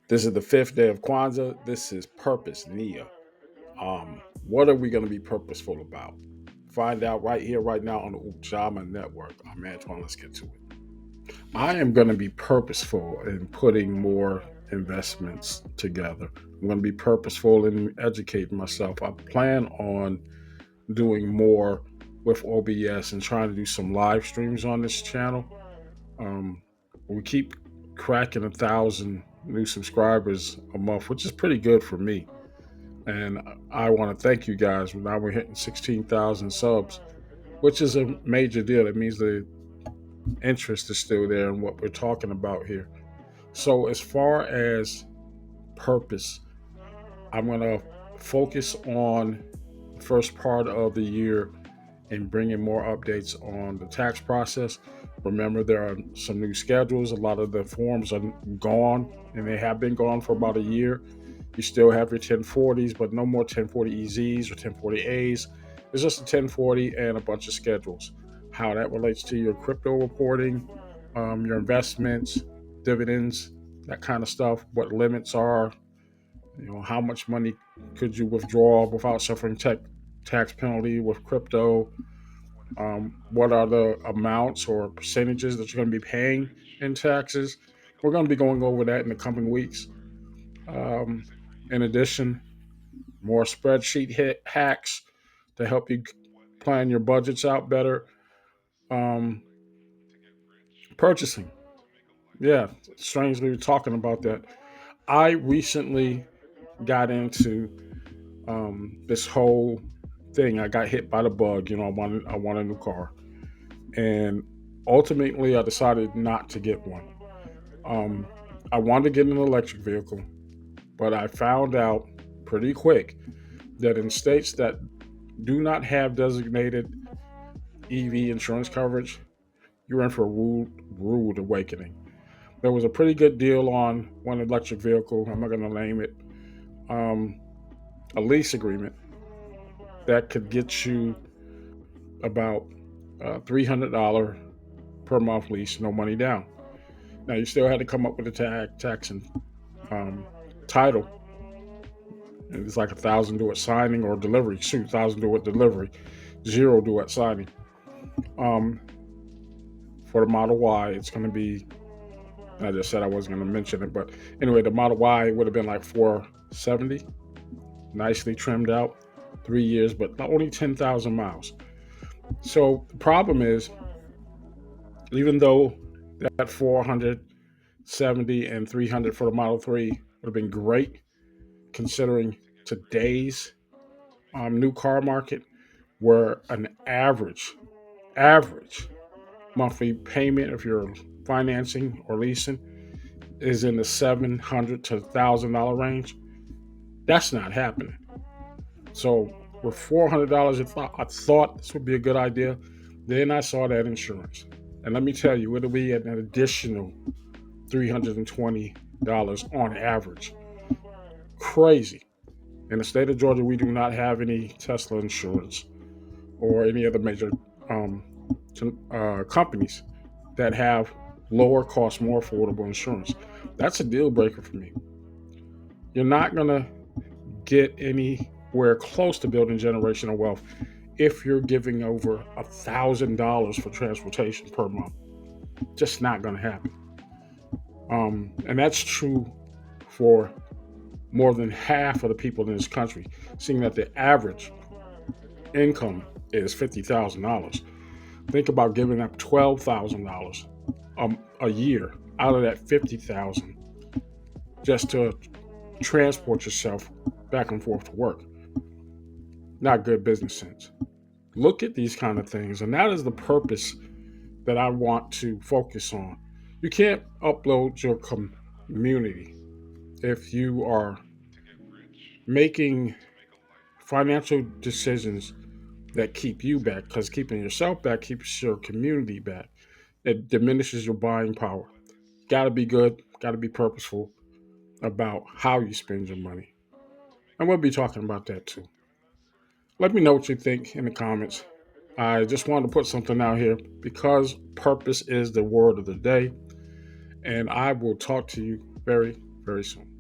This is the fifth day of Kwanzaa. This is Purpose Nia. What are we going to be purposeful about? Find out right here, right now on the Ujamaa network. I'm Antoine. Let's get to it. I am going to be purposeful in putting more investments together. I'm going to be purposeful in educating myself. I plan on doing more with OBS and trying to do some live streams on this channel. Um, we keep cracking 1,000 new subscribers a month, which is pretty good for me. And I want to thank you guys. Now we're hitting 16,000 subs, which is a major deal. It means the interest is still there in what we're talking about here. So, as far as purpose, I'm going to focus on the first part of the year and bringing more updates on the tax process. Remember, there are some new schedules. A lot of the forms are gone, and they have been gone for about a year. You still have your 1040s, but no more 1040 EZs or 1040As. It's just a 1040 and a bunch of schedules. How that relates to your crypto reporting, your investments, dividends, that kind of stuff, what limits are, how much money could you withdraw without suffering tax penalty with crypto, what are the amounts or percentages that you're going to be paying in taxes. We're going to be going over that in the coming weeks. Um, in addition, more spreadsheet hacks to help you plan your budgets out better. Um, Purchasing. Yeah, strangely, we're talking about that. I recently got into this whole thing. I got hit by the bug. I want a new car, and ultimately, I decided not to get one. Um, I wanted to get an electric vehicle, but I found out pretty quick that in states that do not have designated EV insurance coverage, you're in for a rude awakening. There was a pretty good deal on one electric vehicle. I'm not going to name it. Um, a lease agreement that could get you about $300 per month lease, no money down. Now you still had to come up with a tax and um, title. And it's like 1,000 do it signing or delivery. Shoot, 1,000 do it delivery, zero do it signing. Um, for the Model Y, it's going to be. I just said I wasn't going to mention it, but anyway, the Model Y would have been like 470, nicely trimmed out, 3 years, but only 10,000 miles. So the problem is, even though that 470 and 300 for the Model 3 would have been great, considering today's new car market, where an average monthly payment if you're financing or leasing is in the $700 to $1,000 range. That's not happening. So with $400, I thought this would be a good idea. Then I saw that insurance, and let me tell you, it'll be an additional $320 on average. Crazy. In the state of Georgia, we do not have any Tesla insurance or any other major um, companies that have lower cost, more affordable insurance. That's a deal breaker for me. You're not going to get anywhere close to building generational wealth if you're giving over $1,000 for transportation per month. Just not going to happen. And that's true for more than half of the people in this country, seeing that the average income is $50,000. Think about giving up $12,000 a year out of that 50,000 just to transport yourself back and forth to work. Not good business sense. Look at these kind of things, and that is the purpose that I want to focus on. You can't upload your community if you are making financial decisions that keep you back, because keeping yourself back keeps your community back. It diminishes your buying power. Got to be good, got to be purposeful about how you spend your money. And we'll be talking about that too. Let me know what you think in the comments. I just wanted to put something out here because purpose is the word of the day. And I will talk to you very, very soon.